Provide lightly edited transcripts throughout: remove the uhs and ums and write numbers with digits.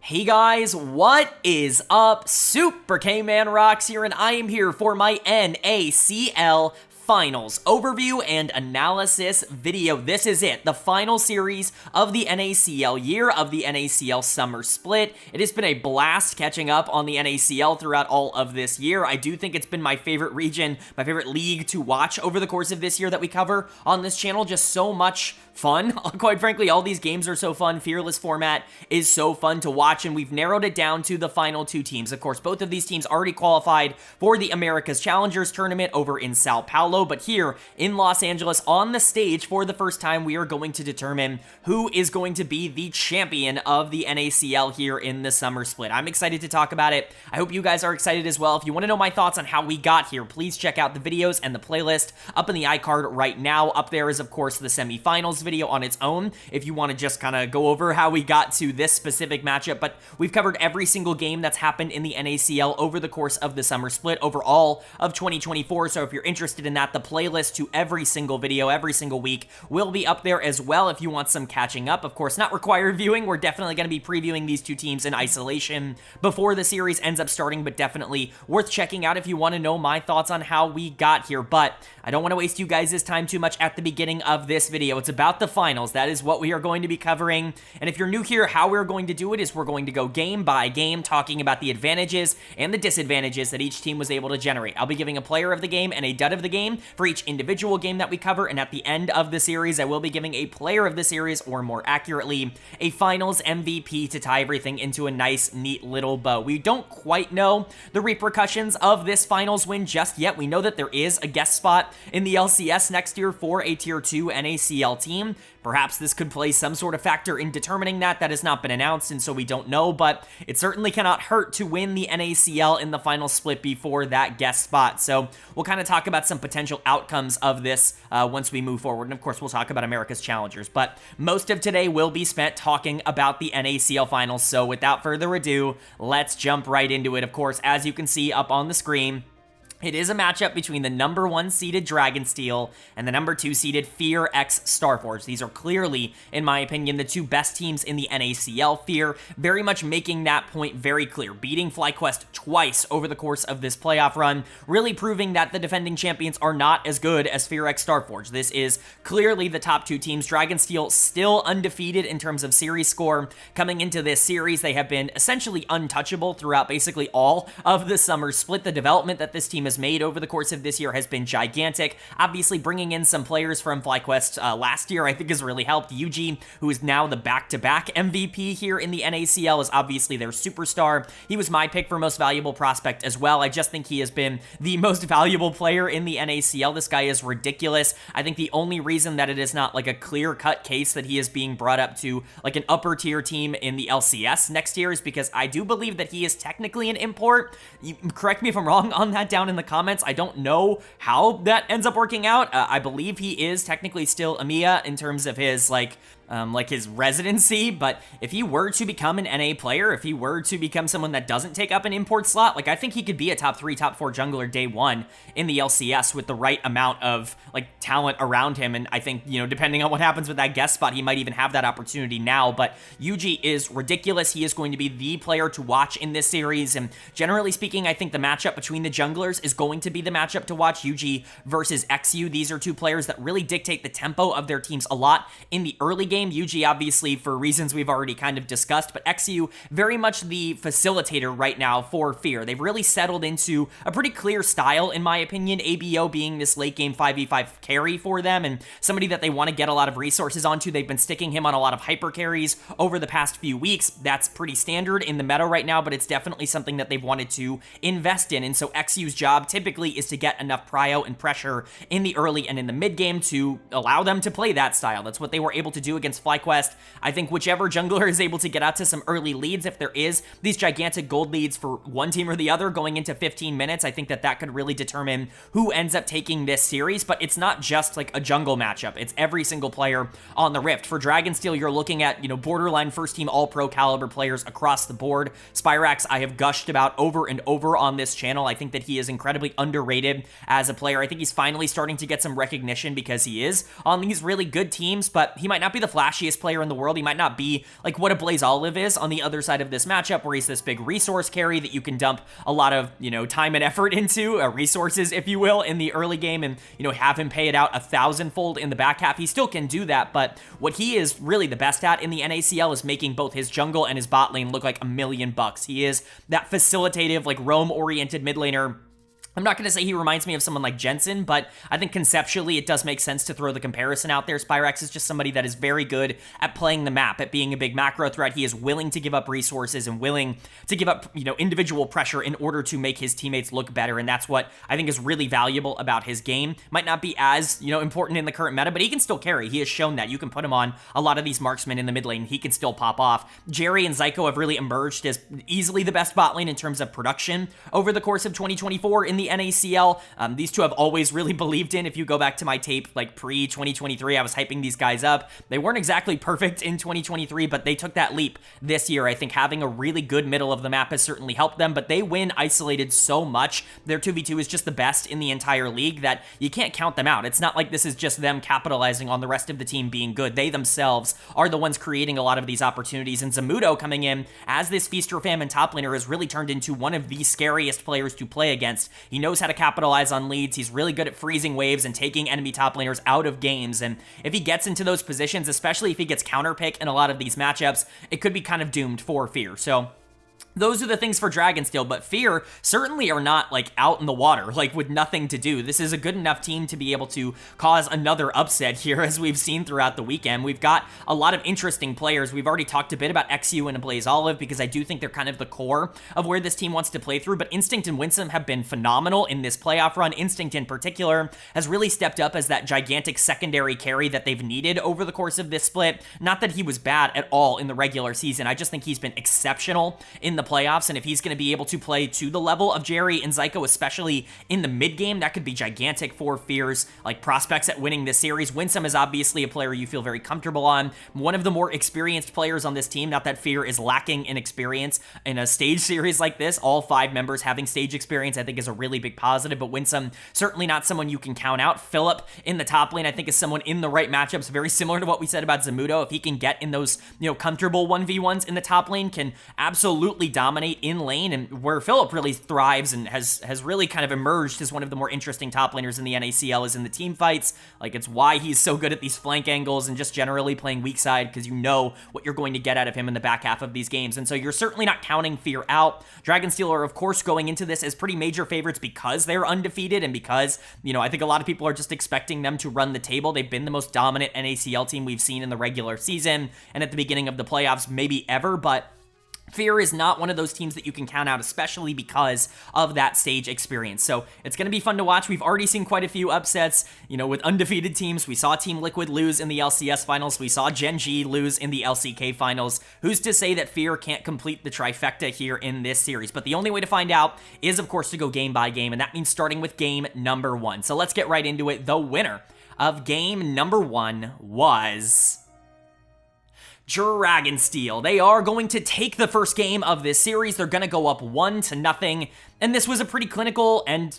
Hey guys, what is up? Super K-Man Rocks here, and I am here for my NACL Finals overview and analysis video. This is it, the final series of the NACL year, of the NACL summer split. It has been a blast catching up on the NACL throughout all of this year. I do think it's been my favorite region, my favorite league to watch over the course of this year that we cover on this channel. Just so much fun. Quite frankly, all these games are so fun. Fearless format is so fun to watch, and we've narrowed it down to the final two teams. Of course, both of these teams already qualified for the America's Challengers tournament over in Sao Paulo, but here in Los Angeles on the stage for the first time, we are going to determine who is going to be the champion of the NACL here in the summer split. I'm excited to talk about it. I hope you guys are excited as well. If you want to know my thoughts on how we got here, please check out the videos and the playlist up in the iCard right now. Up there is, of course, the semifinals video on its own if you want to just kind of go over how we got to this specific matchup, but we've covered every single game that's happened in the NACL over the course of the summer split over all of 2024, so if you're interested in that, the playlist to every single video every single week will be up there as well if you want some catching up. Of course, not required viewing. We're definitely going to be previewing these two teams in isolation before the series ends up starting, but definitely worth checking out if you want to know my thoughts on how we got here. But I don't want to waste you guys' time too much at the beginning of this video. It's about the finals. That is what we are going to be covering. And if you're new here, how we're going to do it is we're going to go game by game, talking about the advantages and the disadvantages that each team was able to generate. I'll be giving a player of the game and a dud of the game for each individual game that we cover. And at the end of the series, I will be giving a player of the series, or more accurately, a finals MVP to tie everything into a nice, neat little bow. We don't quite know the repercussions of this finals win just yet. We know that there is a guest spot in the LCS next year for a Tier 2 NACL team. Perhaps this could play some sort of factor in determining that. That has not been announced, and so we don't know, but it certainly cannot hurt to win the NACL in the final split before that guest spot. So we'll kind of talk about some potential outcomes of this once we move forward, and of course we'll talk about America's Challengers, but most of today will be spent talking about the NACL finals. So without further ado, let's jump right into it. Of course, as you can see up on the screen, it is a matchup between the number 1 seeded Dragonsteel and the number 2 seeded Fear x Starforge. These are clearly, in my opinion, the two best teams in the NACL. Fear very much making that point very clear, beating FlyQuest twice over the course of this playoff run, really proving that the defending champions are not as good as Fear x Starforge. This is clearly the top two teams. Dragonsteel still undefeated in terms of series score. Coming into this series, they have been essentially untouchable throughout basically all of the summer split. The development that this team has made over the course of this year has been gigantic. Obviously, bringing in some players from FlyQuest last year, I think, has really helped. Yuji, who is now the back-to-back MVP here in the NACL, is obviously their superstar. He was my pick for most valuable prospect as well. I just think he has been the most valuable player in the NACL. This guy is ridiculous. I think the only reason that it is not like a clear-cut case that he is being brought up to like an upper-tier team in the LCS next year is because I do believe that he is technically an import. You, correct me if I'm wrong on that down in the comments. I don't know how that ends up working out. I believe he is technically still EMEA in terms of his like his residency, but if he were to become an NA player, if he were to become someone that doesn't take up an import slot, like I think he could be a top 3, top 4 jungler day one in the LCS with the right amount of like talent around him, and I think, you know, depending on what happens with that guest spot, he might even have that opportunity now. But Yuji is ridiculous. He is going to be the player to watch in this series, and generally speaking, I think the matchup between the junglers is going to be the matchup to watch. Yuji versus XU. These are two players that really dictate the tempo of their teams a lot in the early game. Yuji, obviously, for reasons we've already kind of discussed, but XU very much the facilitator right now for Fear. They've really settled into a pretty clear style, in my opinion, ABO being this late game 5v5 carry for them, and somebody that they want to get a lot of resources onto. They've been sticking him on a lot of hyper carries over the past few weeks. That's pretty standard in the meta right now, but it's definitely something that they've wanted to invest in, and so XU's job typically is to get enough prio and pressure in the early and in the mid game to allow them to play that style. That's what they were able to do against FlyQuest. I think whichever jungler is able to get out to some early leads, if there is these gigantic gold leads for one team or the other going into 15 minutes, I think that that could really determine who ends up taking this series. But it's not just like a jungle matchup. It's every single player on the Rift. For Dragonsteel, you're looking at, you know, borderline first team all-pro caliber players across the board. Spyrax, I have gushed about over and over on this channel. I think that he is incredibly underrated as a player. I think he's finally starting to get some recognition because he is on these really good teams, but he might not be the flashiest player in the world. He might not be like what a Blaze Olive is on the other side of this matchup, where he's this big resource carry that you can dump a lot of, time and effort into, resources, if you will, in the early game, and, have him pay it out 1,000-fold in the back half. He still can do that, but what he is really the best at in the NACL is making both his jungle and his bot lane look like $1,000,000. He is that facilitative, like roam-oriented mid laner. I'm not going to say he reminds me of someone like Jensen, but I think conceptually it does make sense to throw the comparison out there. Spyrex is just somebody that is very good at playing the map, at being a big macro threat. He is willing to give up resources and willing to give up, individual pressure in order to make his teammates look better, and that's what I think is really valuable about his game. Might not be as, important in the current meta, but he can still carry. He has shown that. You can put him on a lot of these marksmen in the mid lane. He can still pop off. Jerry and Zyko have really emerged as easily the best bot lane in terms of production over the course of 2024 in the NACL. These two I've always really believed in. If you go back to my tape, like pre-2023, I was hyping these guys up. They weren't exactly perfect in 2023, but they took that leap this year. I think having a really good middle of the map has certainly helped them, but they win isolated so much. Their 2v2 is just the best in the entire league that you can't count them out. It's not like this is just them capitalizing on the rest of the team being good. They themselves are the ones creating a lot of these opportunities, and Zamudo coming in as this feast or famine top laner has really turned into one of the scariest players to play against. He knows how to capitalize on leads. He's really good at freezing waves and taking enemy top laners out of games, and if he gets into those positions, especially if he gets counterpick in a lot of these matchups, it could be kind of doomed for Fear. So those are the things for Dragonsteel, but Fear certainly are not, like, out in the water, like, with nothing to do. This is a good enough team to be able to cause another upset here, as we've seen throughout the weekend. We've got a lot of interesting players. We've already talked a bit about XU and Blaze Olive, because I do think they're kind of the core of where this team wants to play through, but Instinct and Winsome have been phenomenal in this playoff run. Instinct, in particular, has really stepped up as that gigantic secondary carry that they've needed over the course of this split. Not that he was bad at all in the regular season. I just think he's been exceptional in the playoffs, and if he's going to be able to play to the level of Jerry and Zyko, especially in the mid game, that could be gigantic for Fear's prospects at winning this series. Winsome is obviously a player you feel very comfortable on, one of the more experienced players on this team. Not that Fear is lacking in experience in a stage series like this. All 5 members having stage experience I think is a really big positive, but Winsome certainly not someone you can count out. Philip in the top lane I think is someone in the right matchups, very similar to what we said about Zamudo. If he can get in those comfortable 1v1s in the top lane, can absolutely dominate in lane, and where Philip really thrives and has really kind of emerged as one of the more interesting top laners in the NACL is in the team fights. Like, it's why he's so good at these flank angles and just generally playing weak side, because you know what you're going to get out of him in the back half of these games. And so you're certainly not counting Fear out. Dragonsteel are, of course, going into this as pretty major favorites because they're undefeated, and because, I think a lot of people are just expecting them to run the table. They've been the most dominant NACL team we've seen in the regular season and at the beginning of the playoffs, maybe ever, but Fear is not one of those teams that you can count out, especially because of that stage experience. So it's going to be fun to watch. We've already seen quite a few upsets, with undefeated teams. We saw Team Liquid lose in the LCS finals. We saw Gen G lose in the LCK finals. Who's to say that Fear can't complete the trifecta here in this series? But the only way to find out is, of course, to go game by game, and that means starting with game number 1. So let's get right into it. The winner of game number 1 was Dragonsteel. They are going to take the first game of this series. They're going to go up 1-0. And this was a pretty clinical and,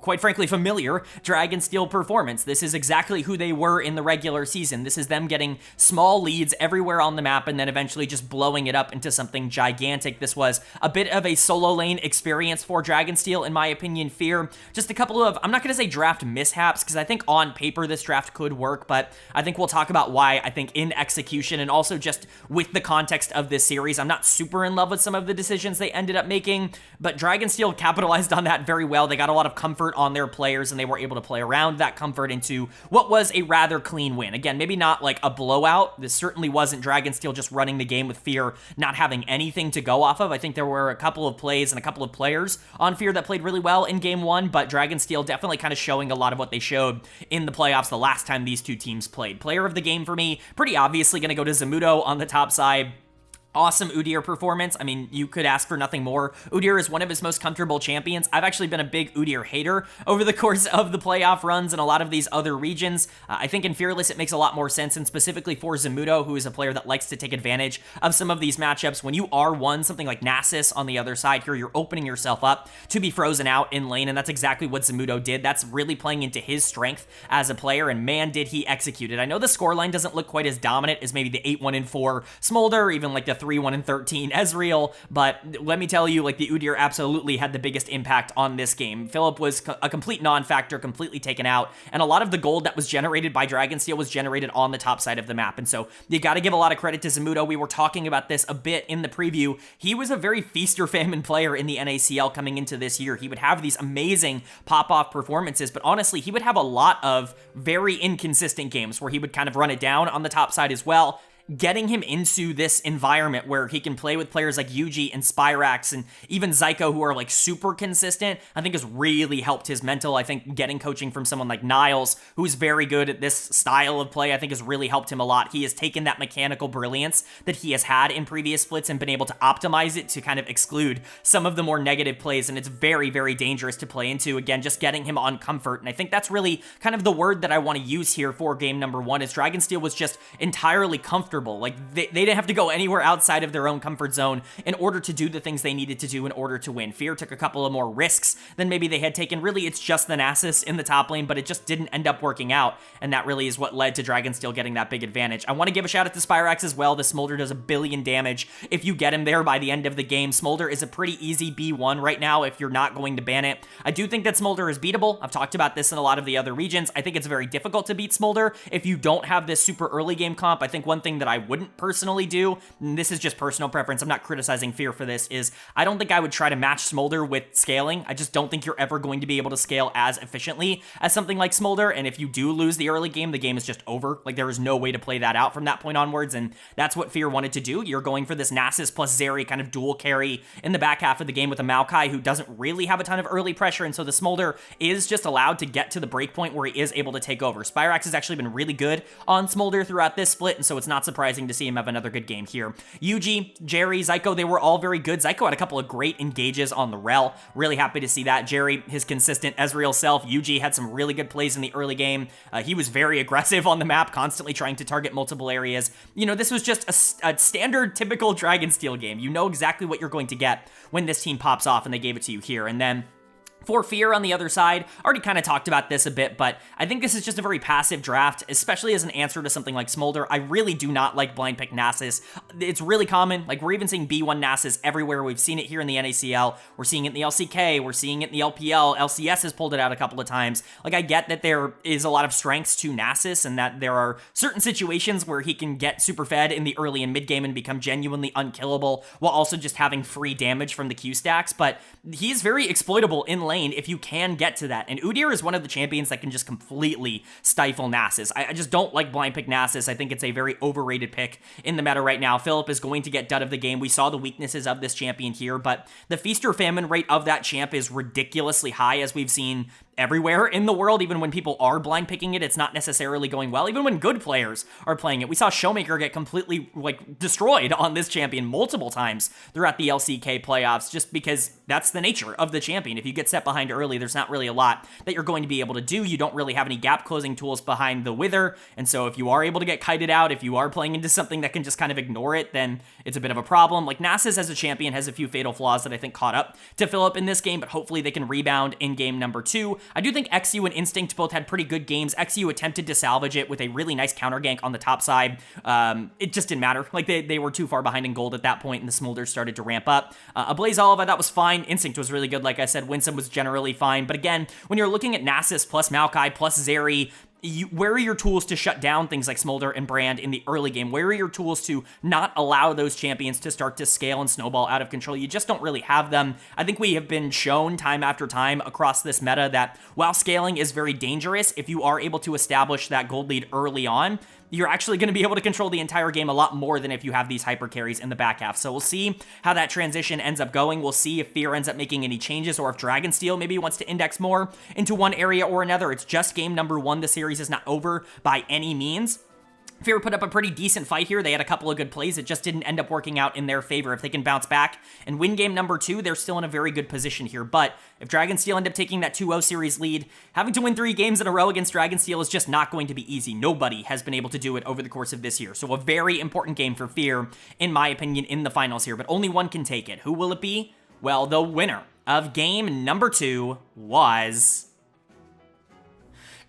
quite frankly, familiar Dragonsteel performance. This is exactly who they were in the regular season. This is them getting small leads everywhere on the map and then eventually just blowing it up into something gigantic. This was a bit of a solo lane experience for Dragonsteel, in my opinion. Fear, just a couple of, I'm not going to say draft mishaps, because I think on paper this draft could work, but I think we'll talk about why I think in execution and also just with the context of this series. I'm not super in love with some of the decisions they ended up making, but Dragonsteel capitalized on that very well. They got a lot of comfort on their players, and they were able to play around that comfort into what was a rather clean win. Again, maybe not like a blowout. This certainly wasn't Dragonsteel just running the game with Fear not having anything to go off of. I think there were a couple of plays and a couple of players on Fear that played really well in game 1, but Dragonsteel definitely kind of showing a lot of what they showed in the playoffs the last time these two teams played. Player of the game for me, pretty obviously going to go to Zamudo on the top side. Awesome Udyr performance. I mean, you could ask for nothing more. Udyr is one of his most comfortable champions. I've actually been a big Udyr hater over the course of the playoff runs and a lot of these other regions. I think in Fearless it makes a lot more sense, and specifically for Zamudo, who is a player that likes to take advantage of some of these matchups. When you R1 something like Nasus on the other side here, you're opening yourself up to be frozen out in lane, and that's exactly what Zamudo did. That's really playing into his strength as a player, and man, did he execute it. I know the scoreline doesn't look quite as dominant as maybe the 8-1-4 Smolder, or even like the 3-1-13 Ezreal, but let me tell you, like, the Udyr absolutely had the biggest impact on this game. Philip was a complete non-factor, completely taken out, and a lot of the gold that was generated by Dragonsteel was generated on the top side of the map, and so you gotta give a lot of credit to Zamudo. We were talking about this a bit in the preview. He was a very feast or famine player in the NACL coming into this year. He would have these amazing pop-off performances, but honestly, he would have a lot of very inconsistent games where he would kind of run it down on the top side as well. Getting him into this environment where he can play with players like Yuji and Spyrax and even Zyko, who are like super consistent, I think has really helped his mental. I think getting coaching from someone like Niles, who's very good at this style of play, I think has really helped him a lot. He has taken that mechanical brilliance that he has had in previous splits and been able to optimize it to kind of exclude some of the more negative plays, and it's very, very dangerous to play into. Again, just getting him on comfort, and I think that's really kind of the word that I want to use here for game number one, is Dragonsteel was just entirely comfortable. Like, they didn't have to go anywhere outside of their own comfort zone in order to do the things they needed to do in order to win. Fear took a couple of more risks than maybe they had taken. Really, it's just the Nasus in the top lane, but it just didn't end up working out, and that really is what led to Dragonsteel getting that big advantage. I want to give a shout out to Spyrax as well. The Smolder does 1 billion damage if you get him there by the end of the game. Smolder is a pretty easy B1 right now if you're not going to ban it. I do think that Smolder is beatable. I've talked about this in a lot of the other regions. I think it's very difficult to beat Smolder if you don't have this super early game comp. I think one thing that I wouldn't personally do, and this is just personal preference, I'm not criticizing Fear for this, is I don't think I would try to match Smolder with scaling. I just don't think you're ever going to be able to scale as efficiently as something like Smolder, and if you do lose the early game, the game is just over. Like, there is no way to play that out from that point onwards, and that's what Fear wanted to do. You're going for this Nasus plus Zeri kind of dual carry in the back half of the game with a Maokai who doesn't really have a ton of early pressure, and so the Smolder is just allowed to get to the breakpoint where he is able to take over. Spyrax has actually been really good on Smolder throughout this split, and so it's not surprising to see him have another good game here. Yuji, Jerry, Zyko, they were all very good. Zyko had a couple of great engages on the Rel. Really happy to see that. Jerry, his consistent Ezreal self. Yuji had some really good plays in the early game. He was very aggressive on the map, constantly trying to target multiple areas. You know, this was just a standard, typical Dragonsteel game. You know exactly what you're going to get when this team pops off, and they gave it to you here. And then for Fear on the other side, already kind of talked about this a bit, but I think this is just a very passive draft, especially as an answer to something like Smolder. I really do not like blind pick Nasus. It's really common. Like, we're even seeing B1 Nasus everywhere. We've seen it here in the NACL. We're seeing it in the LCK. We're seeing it in the LPL. LCS has pulled it out a couple of times. Like, I get that there is a lot of strengths to Nasus and that there are certain situations where he can get super fed in the early and mid game and become genuinely unkillable while also just having free damage from the Q stacks, but he's very exploitable in lane if you can get to that. And Udyr is one of the champions that can just completely stifle Nasus. I just don't like blind pick Nasus. I think it's a very overrated pick in the meta right now. Philip is going to get dud of the game. We saw the weaknesses of this champion here, but the feast or famine rate of that champ is ridiculously high, as we've seen everywhere in the world. Even when people are blind picking it, it's not necessarily going well. Even when good players are playing it. We saw Showmaker get completely, like, destroyed on this champion multiple times throughout the LCK playoffs, just because that's the nature of the champion. If you get set behind early, there's not really a lot that you're going to be able to do. You don't really have any gap closing tools behind the Wither, and so if you are able to get kited out, if you are playing into something that can just kind of ignore it, then it's a bit of a problem. Like, Nasus as a champion has a few fatal flaws that I think caught up to Philip in this game, but hopefully they can rebound in game number 2. I do think XU and Instinct both had pretty good games. XU attempted to salvage it with a really nice counter gank on the top side. It just didn't matter. Like, they were too far behind in gold at that point, and the Smolder started to ramp up. Ablaze Olive, I thought was fine. Instinct was really good. Like I said, Winsome was generally fine. But again, when you're looking at Nasus plus Maokai plus Zeri, where are your tools to shut down things like Smolder and Brand in the early game? Where are your tools to not allow those champions to start to scale and snowball out of control? You just don't really have them. I think we have been shown time after time across this meta that while scaling is very dangerous, if you are able to establish that gold lead early on, you're actually going to be able to control the entire game a lot more than if you have these hyper carries in the back half. So we'll see how that transition ends up going. We'll see if Fear ends up making any changes, or if Dragonsteel maybe wants to index more into one area or another. It's just game number 1. The series is not over by any means. Fear put up a pretty decent fight here. They had a couple of good plays. It just didn't end up working out in their favor. If they can bounce back and win game number 2, they're still in a very good position here. But if Dragonsteel end up taking that 2-0 series lead, having to win 3 games in a row against Dragonsteel is just not going to be easy. Nobody has been able to do it over the course of this year. So a very important game for Fear, in my opinion, in the finals here. But only one can take it. Who will it be? Well, the winner of game number 2 was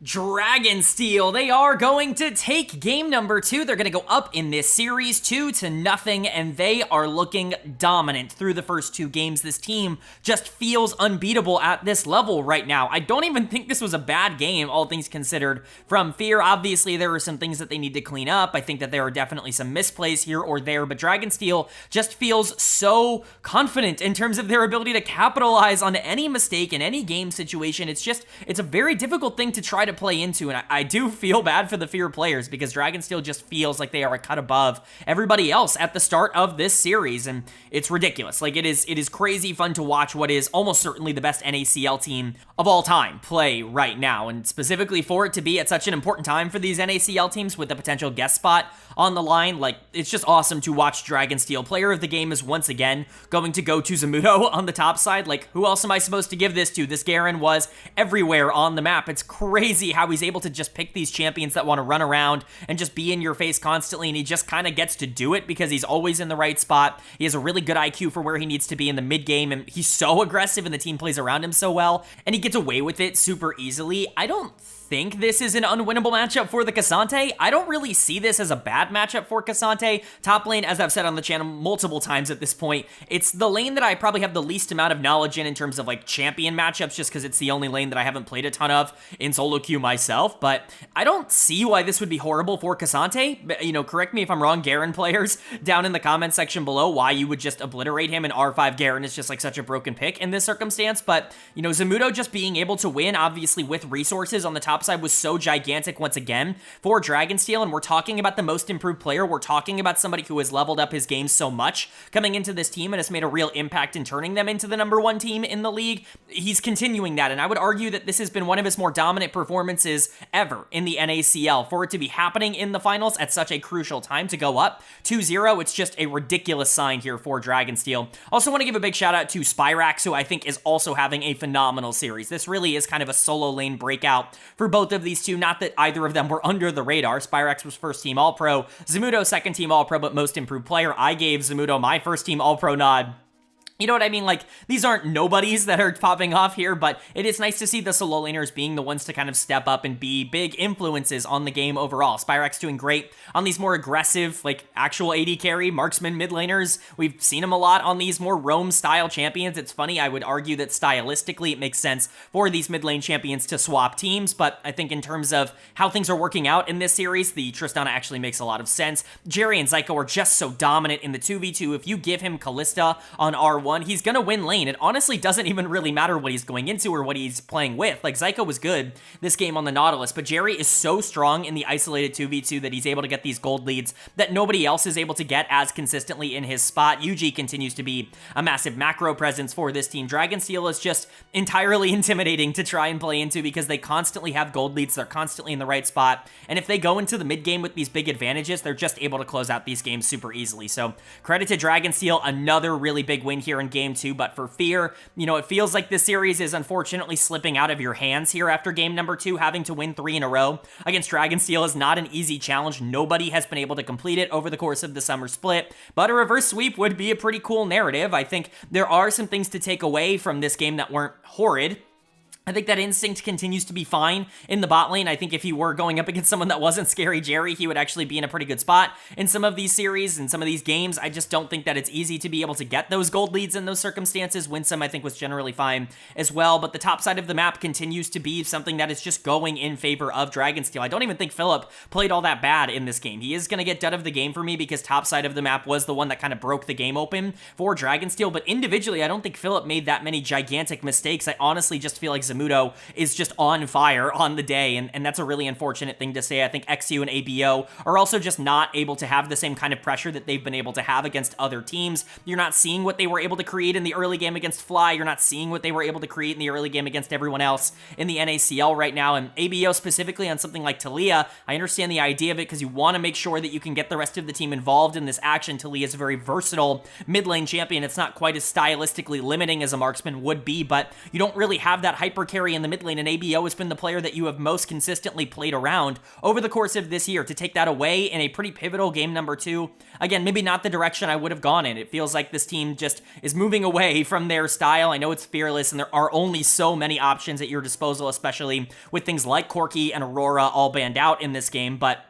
Dragonsteel. They are going to take game number 2. They're going to go up in this series 2-0, and they are looking dominant through the first 2 games. This team just feels unbeatable at this level right now. I don't even think this was a bad game, all things considered, from Fear. Obviously, there are some things that they need to clean up. I think that there are definitely some misplays here or there, but Dragonsteel just feels so confident in terms of their ability to capitalize on any mistake in any game situation. It's a very difficult thing to try to play into, and I do feel bad for the Fear players because Dragonsteel just feels like they are a cut above everybody else at the start of this series, and it's ridiculous. Like, it is crazy fun to watch what is almost certainly the best NACL team of all time play right now, and specifically for it to be at such an important time for these NACL teams with a potential guest spot on the line. Like, it's just awesome to watch Dragonsteel. Player of the game is once again going to go to Zamudo on the top side. Like, who else am I supposed to give this to? This Garen was everywhere on the map. It's crazy how he's able to just pick these champions that want to run around and just be in your face constantly, and he just kind of gets to do it because he's always in the right spot. He has a really good IQ for where he needs to be in the mid game, and he's so aggressive, and the team plays around him so well, and he gets away with it super easily. I don't think this is an unwinnable matchup for the Cassante. I don't really see this as a bad matchup for Cassante. Top lane, as I've said on the channel multiple times at this point, it's the lane that I probably have the least amount of knowledge in terms of like champion matchups, just because it's the only lane that I haven't played a ton of in solo queue myself, but I don't see why this would be horrible for Cassante. You know, correct me if I'm wrong, Garen players, down in the comment section below, why you would just obliterate him, and R5 Garen is just like such a broken pick in this circumstance. But, you know, Zamudo just being able to win, obviously with resources on the top side, was so gigantic once again for Dragonsteel, and we're talking about the most improved player. We're talking about somebody who has leveled up his game so much coming into this team and has made a real impact in turning them into the #1 team in the league. He's continuing that, and I would argue that this has been one of his more dominant performances ever in the NACL. For it to be happening in the finals at such a crucial time to go up 2-0, it's just a ridiculous sign here for Dragonsteel. Also want to give a big shout out to Spyrax, who I think is also having a phenomenal series. This really is kind of a solo lane breakout for both of these two. Not that either of them were under the radar. Spyrax was first team All-Pro, Zamudo second team All-Pro, but most improved player. I gave Zamudo my first team All-Pro nod. You know what I mean? Like, these aren't nobodies that are popping off here, but it is nice to see the solo laners being the ones to kind of step up and be big influences on the game overall. Spyrax doing great on these more aggressive, like, actual AD carry, marksman mid laners. We've seen him a lot on these more roam-style champions. It's funny, I would argue that stylistically it makes sense for these mid lane champions to swap teams, but I think in terms of how things are working out in this series, the Tristana actually makes a lot of sense. Jerry and Zyko are just so dominant in the 2v2. If you give him Kalista on R1, he's gonna win lane. It honestly doesn't even really matter what he's going into or what he's playing with. Like, Zyko was good this game on the Nautilus, but Jerry is so strong in the isolated 2v2 that he's able to get these gold leads that nobody else is able to get as consistently in his spot. Yuji continues to be a massive macro presence for this team. Dragonsteel is just entirely intimidating to try and play into because they constantly have gold leads, they're constantly in the right spot, and if they go into the mid game with these big advantages, they're just able to close out these games super easily. So credit to Dragonsteel, another really big win here in game 2, but for Fear, you know, it feels like this series is unfortunately slipping out of your hands here after game number 2. Having to win 3 in a row against Dragonsteel is not an easy challenge. Nobody has been able to complete it over the course of the summer split, but a reverse sweep would be a pretty cool narrative. I think there are some things to take away from this game that weren't horrid. I think that Instinct continues to be fine in the bot lane. I think if he were going up against someone that wasn't Scary Jerry, he would actually be in a pretty good spot in some of these series and some of these games. I just don't think that it's easy to be able to get those gold leads in those circumstances. Winsome, I think, was generally fine as well, but the top side of the map continues to be something that is just going in favor of Dragonsteel. I don't even think Philip played all that bad in this game. He is going to get dud of the game for me because top side of the map was the one that kind of broke the game open for Dragonsteel, but individually, I don't think Philip made that many gigantic mistakes. I honestly just feel like Zamudo is just on fire on the day, and that's a really unfortunate thing to say. I think XU and ABO are also just not able to have the same kind of pressure that they've been able to have against other teams. You're not seeing what they were able to create in the early game against Fly. You're not seeing what they were able to create in the early game against everyone else in the NACL right now. And ABO specifically on something like Talia, I understand the idea of it because you want to make sure that you can get the rest of the team involved in this action. Talia is a very versatile mid lane champion. It's not quite as stylistically limiting as a marksman would be, but you don't really have that hyper carry in the mid lane, and ABO has been the player that you have most consistently played around over the course of this year. To take that away in a pretty pivotal game number 2, again, maybe not the direction I would have gone in. It feels like this team just is moving away from their style. I know it's fearless, and there are only so many options at your disposal, especially with things like Corki and Aurora all banned out in this game, but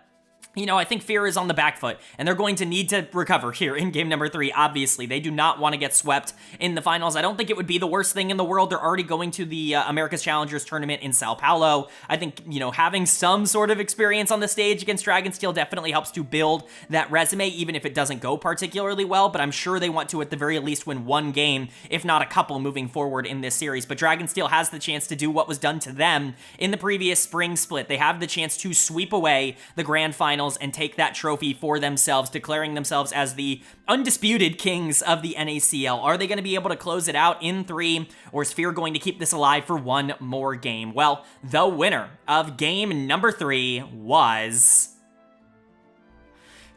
you know, I think Fear is on the back foot, and they're going to need to recover here in game number 3, obviously. They do not want to get swept in the finals. I don't think it would be the worst thing in the world. They're already going to the America's Challengers tournament in Sao Paulo. I think, you know, having some sort of experience on the stage against Dragonsteel definitely helps to build that resume, even if it doesn't go particularly well, but I'm sure they want to, at the very least, win one game, if not a couple, moving forward in this series. But Dragonsteel has the chance to do what was done to them in the previous spring split. They have the chance to sweep away the grand finals and take that trophy for themselves, declaring themselves as the undisputed kings of the NACL. Are they going to be able to close it out in 3, or is Fear going to keep this alive for one more game? Well, the winner of game number 3 was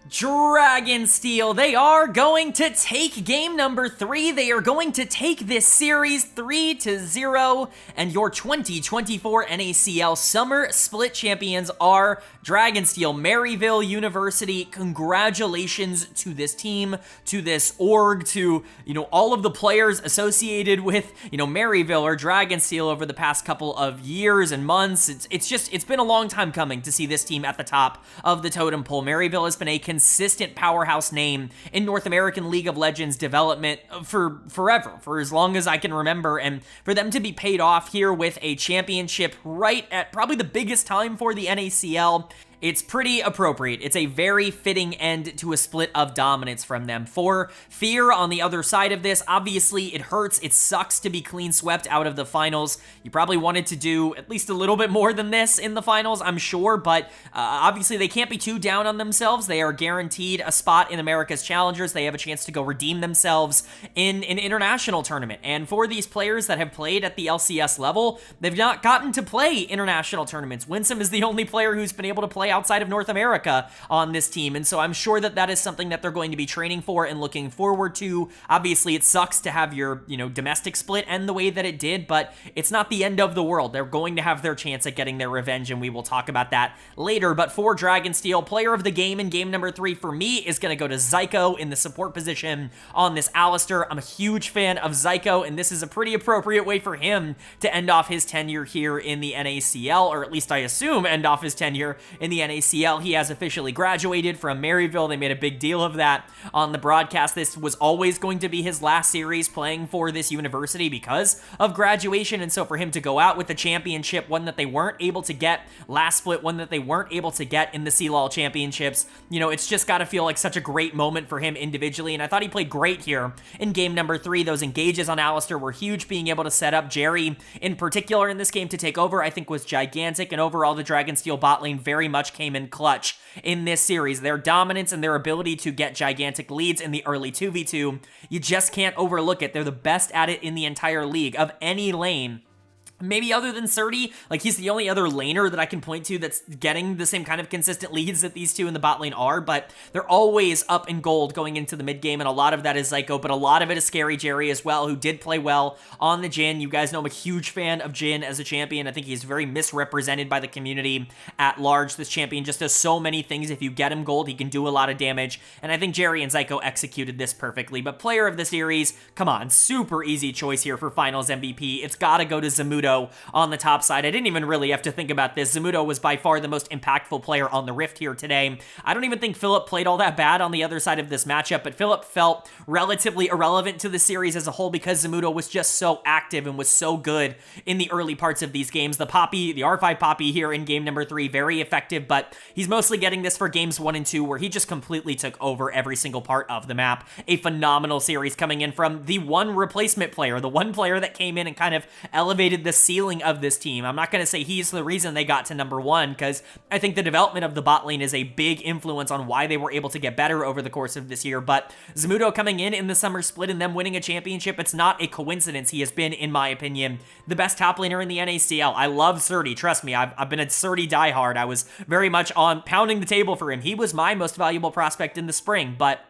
Dragonsteel. They are going to take game number 3. They are going to take this series 3-0, and your 2024 NACL Summer Split champions are Dragonsteel. Maryville University, congratulations to this team, to this org, to, you know, all of the players associated with, you know, Maryville or Dragonsteel over the past couple of years and months. It's been a long time coming to see this team at the top of the totem pole. Maryville has been a consistent powerhouse name in North American League of Legends development for forever, for as long as I can remember, and for them to be paid off here with a championship right at probably the biggest time for the NACL, it's pretty appropriate. It's a very fitting end to a split of dominance from them. For Fear on the other side of this, obviously it hurts. It sucks to be clean swept out of the finals. You probably wanted to do at least a little bit more than this in the finals, I'm sure, but obviously they can't be too down on themselves. They are guaranteed a spot in America's Challengers. They have a chance to go redeem themselves in an international tournament. And for these players that have played at the LCS level, they've not gotten to play international tournaments. Winsome is the only player who's been able to play outside of North America on this team, and so I'm sure that that is something that they're going to be training for and looking forward to. Obviously, it sucks to have your, you know, domestic split end the way that it did, but it's not the end of the world. They're going to have their chance at getting their revenge, and we will talk about that later. But for Dragonsteel, player of the game in game number 3 for me is going to go to Zyko in the support position on this Alistair. I'm a huge fan of Zyko, and this is a pretty appropriate way for him to end off his tenure here in the NACL, or at least I assume end off his tenure in the NACL. He has officially graduated from Maryville. They made a big deal of that on the broadcast. This was always going to be his last series playing for this university because of graduation, and so for him to go out with the championship, one that they weren't able to get last split, one that they weren't able to get in the CLOL championships, you know, it's just got to feel like such a great moment for him individually, and I thought he played great here in game number 3. Those engages on Alistair were huge. Being able to set up Jerry in particular in this game to take over, I think, was gigantic, and overall the Dragonsteel bot lane very much came in clutch in this series. Their dominance and their ability to get gigantic leads in the early 2v2, you just can't overlook it. They're the best at it in the entire league of any lane. Maybe other than Surdy, like he's the only other laner that I can point to that's getting the same kind of consistent leads that these two in the bot lane are, but they're always up in gold going into the mid game, and a lot of that is Zyko, but a lot of it is Scary Jerry as well, who did play well on the Jhin. You guys know I'm a huge fan of Jhin as a champion. I think he's very misrepresented by the community at large. This champion just does so many things. If you get him gold, he can do a lot of damage, and I think Jerry and Zyko executed this perfectly. But player of the series, come on, super easy choice here for finals MVP. It's gotta go to Zamudo on the top side. I didn't even really have to think about this. Zamudo was by far the most impactful player on the Rift here today. I don't even think Philip played all that bad on the other side of this matchup, but Philip felt relatively irrelevant to the series as a whole because Zamudo was just so active and was so good in the early parts of these games. The Poppy, the R5 Poppy here in game number 3, very effective, but he's mostly getting this for games 1 and 2 where he just completely took over every single part of the map. A phenomenal series coming in from the one replacement player, the one player that came in and kind of elevated the ceiling of this team. I'm not going to say he's the reason they got to number 1, because I think the development of the bot lane is a big influence on why they were able to get better over the course of this year. But Zamudo coming in the summer split and them winning a championship, it's not a coincidence. He has been, in my opinion, the best top laner in the NACL. I love Surdy. Trust me, I've been a Surdy diehard. I was very much on pounding the table for him. He was my most valuable prospect in the spring, but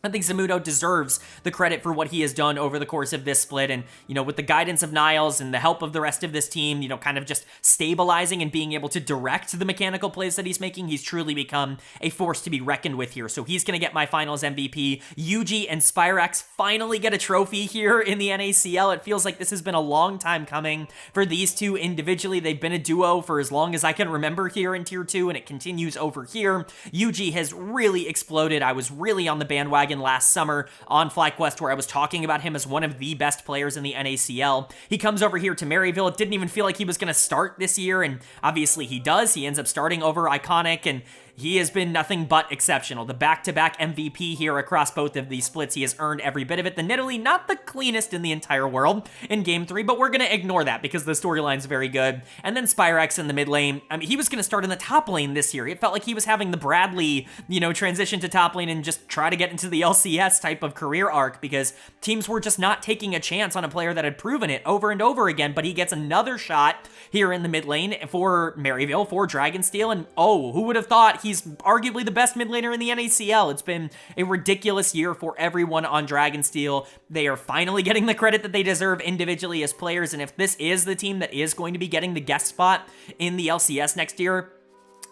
I think Zamudo deserves the credit for what he has done over the course of this split. And, with the guidance of Niles and the help of the rest of this team, kind of just stabilizing and being able to direct the mechanical plays that he's making, he's truly become a force to be reckoned with here. So he's going to get my finals MVP. Yuji and Spyrax finally get a trophy here in the NACL. It feels like this has been a long time coming for these two individually. They've been a duo for as long as I can remember here in Tier 2, and it continues over here. Yuji has really exploded. I was really on the bandwagon last summer on FlyQuest, where I was talking about him as one of the best players in the NACL. He comes over here to Maryville. It didn't even feel like he was going to start this year, and obviously he does. He ends up starting over Iconic, and he has been nothing but exceptional. The back-to-back MVP here across both of these splits. He has earned every bit of it. The Nidalee, not the cleanest in the entire world in Game 3, but we're going to ignore that because the storyline's very good. And then Spyrax in the mid lane. I mean, he was going to start in the top lane this year. It felt like he was having the Bradley, transition to top lane and just try to get into the LCS type of career arc, because teams were just not taking a chance on a player that had proven it over and over again. But he gets another shot here in the mid lane for Maryville, for Dragonsteel, and who would have thought he's arguably the best mid laner in the NACL. It's been a ridiculous year for everyone on Dragonsteel. They are finally getting the credit that they deserve individually as players, and if this is the team that is going to be getting the guest spot in the LCS next year,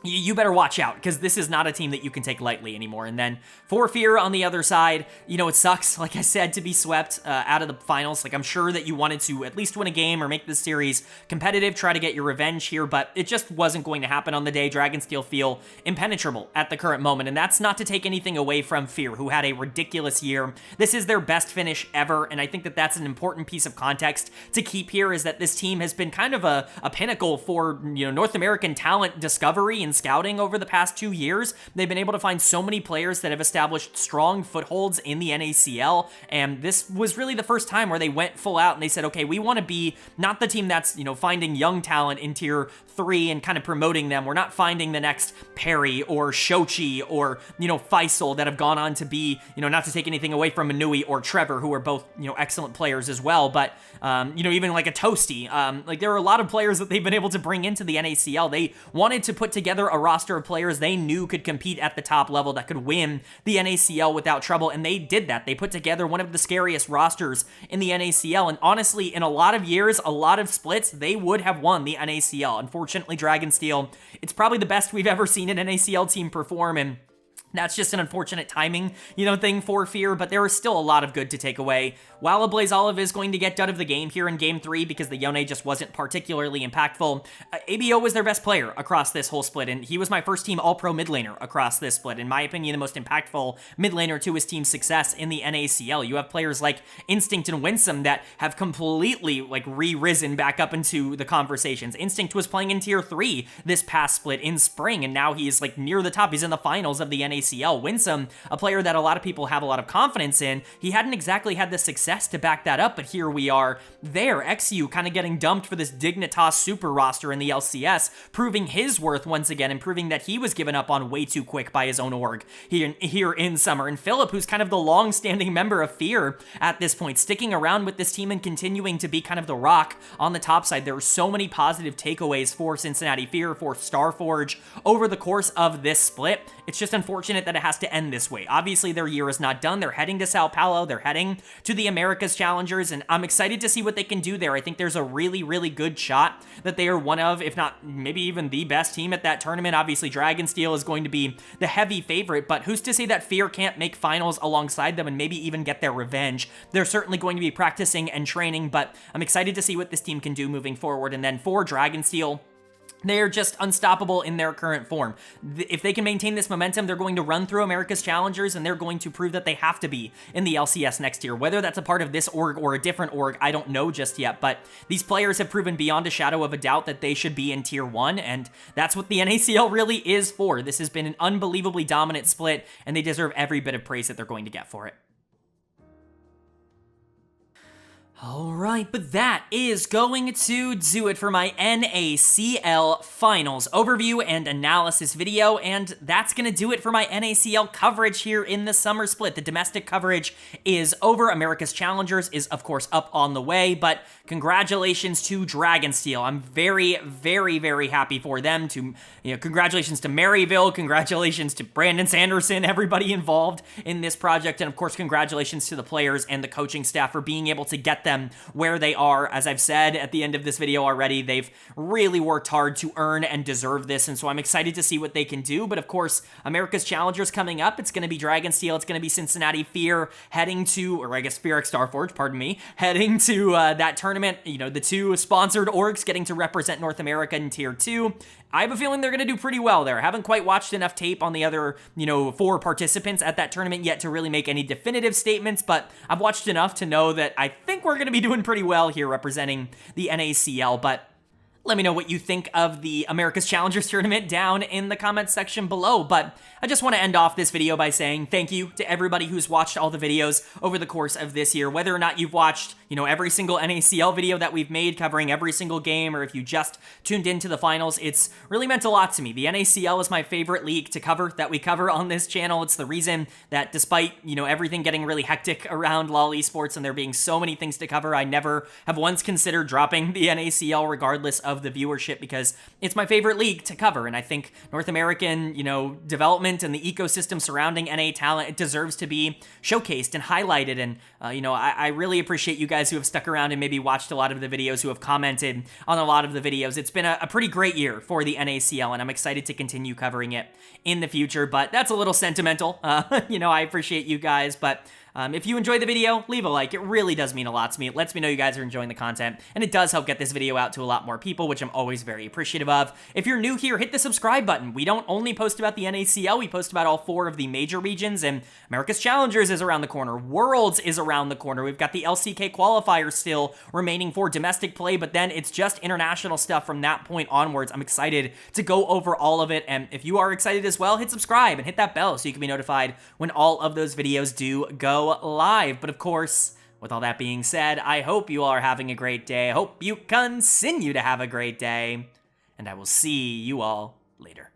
you better watch out, because this is not a team that you can take lightly anymore. And then for Fear on the other side, it sucks, like I said, to be swept out of the finals. Like, I'm sure that you wanted to at least win a game or make this series competitive, try to get your revenge here, but it just wasn't going to happen on the day. Dragonsteel feel impenetrable at the current moment, and that's not to take anything away from Fear, who had a ridiculous year. This is their best finish ever, and I think that that's an important piece of context to keep here, is that this team has been kind of a pinnacle for, North American talent discovery and scouting over the past 2 years. They've been able to find so many players that have established strong footholds in the NACL, and this was really the first time where they went full out and they said, okay, we want to be not the team that's, finding young talent in Tier 3 and kind of promoting them. We're not finding the next Perry or Shochi or, Faisal that have gone on to be, not to take anything away from Manui or Trevor, who are both, excellent players as well, but, even like a Toasty. Like, there are a lot of players that they've been able to bring into the NACL. They wanted to put together a roster of players they knew could compete at the top level, that could win the NACL without trouble, and they did that. They put together one of the scariest rosters in the NACL, and honestly, in a lot of years, a lot of splits, they would have won the NACL. Unfortunately, Dragonsteel, it's probably the best we've ever seen an NACL team perform, and that's just an unfortunate timing, thing for Fear, but there is still a lot of good to take away. While a Blaze Olive is going to get dud of the game here in Game 3 because the Yone just wasn't particularly impactful, ABO was their best player across this whole split, and he was my first team All-Pro mid laner across this split. In my opinion, the most impactful mid laner to his team's success in the NACL. You have players like Instinct and Winsome that have completely, re-risen back up into the conversations. Instinct was playing in Tier 3 this past split in spring, and now he's, near the top. He's in the finals of the NACL. Winsome, a player that a lot of people have a lot of confidence in, he hadn't exactly had the success to back that up, but here we are there. XU kind of getting dumped for this Dignitas super roster in the LCS, proving his worth once again and proving that he was given up on way too quick by his own org here in summer. And Philip, who's kind of the long-standing member of Fear at this point, sticking around with this team and continuing to be kind of the rock on the top side. There were so many positive takeaways for Cincinnati Fear, for Starforge over the course of this split. It's just unfortunate that it has to end this way. Obviously, their year is not done. They're heading to Sao Paulo. They're heading to the Americas Challengers, and I'm excited to see what they can do there. I think there's a really, really good shot that they are one of, if not maybe even the best team at that tournament. Obviously, Dragonsteel is going to be the heavy favorite, but who's to say that Fear can't make finals alongside them and maybe even get their revenge? They're certainly going to be practicing and training, but I'm excited to see what this team can do moving forward. And then for Dragonsteel, they're just unstoppable in their current form. If they can maintain this momentum, they're going to run through America's Challengers, and they're going to prove that they have to be in the LCS next year. Whether that's a part of this org or a different org, I don't know just yet, but these players have proven beyond a shadow of a doubt that they should be in Tier 1, and that's what the NACL really is for. This has been an unbelievably dominant split, and they deserve every bit of praise that they're going to get for it. All right. Alright, but that is going to do it for my NACL Finals overview and analysis video, and that's going to do it for my NACL coverage here in the summer split. The domestic coverage is over. America's Challengers is, of course, up on the way, but congratulations to Dragonsteel. I'm very, very, very happy for them. Congratulations to Maryville, congratulations to Brandon Sanderson, everybody involved in this project, and of course, congratulations to the players and the coaching staff for being able to get them where they are. As I've said at the end of this video already, they've really worked hard to earn and deserve this, and so I'm excited to see what they can do. But of course, America's Challengers coming up. It's going to be Dragonsteel, it's going to be Cincinnati Fear heading to, or I guess Fear X Starforge, pardon me, heading to that tournament. You know, the two sponsored orgs getting to represent North America in Tier 2. I have a feeling they're going to do pretty well there. I haven't quite watched enough tape on the other, 4 participants at that tournament yet to really make any definitive statements, but I've watched enough to know that I think we're going to be doing pretty well here representing the NACL. But let me know what you think of the America's Challengers tournament down in the comments section below. But I just want to end off this video by saying thank you to everybody who's watched all the videos over the course of this year. Whether or not you've watched, every single NACL video that we've made covering every single game, or if you just tuned into the finals, it's really meant a lot to me. The NACL is my favorite league to cover that we cover on this channel. It's the reason that despite, everything getting really hectic around LoL esports and there being so many things to cover, I never have once considered dropping the NACL regardless of the viewership, because it's my favorite league to cover. And I think North American, development and the ecosystem surrounding NA talent, it deserves to be showcased and highlighted. And, I really appreciate you guys who have stuck around and maybe watched a lot of the videos, who have commented on a lot of the videos. It's been a pretty great year for the NACL, and I'm excited to continue covering it in the future. But that's a little sentimental. I appreciate you guys, but if you enjoyed the video, leave a like. It really does mean a lot to me. It lets me know you guys are enjoying the content, and it does help get this video out to a lot more people, which I'm always very appreciative of. If you're new here, hit the subscribe button. We don't only post about the NACL, we post about all 4 of the major regions, and America's Challengers is around the corner. Worlds is around the corner. We've got the LCK qualifiers still remaining for domestic play, but then it's just international stuff from that point onwards. I'm excited to go over all of it, and if you are excited as well, hit subscribe and hit that bell so you can be notified when all of those videos do go live. But of course, with all that being said, I hope you all are having a great day. I hope you continue to have a great day, and I will see you all later.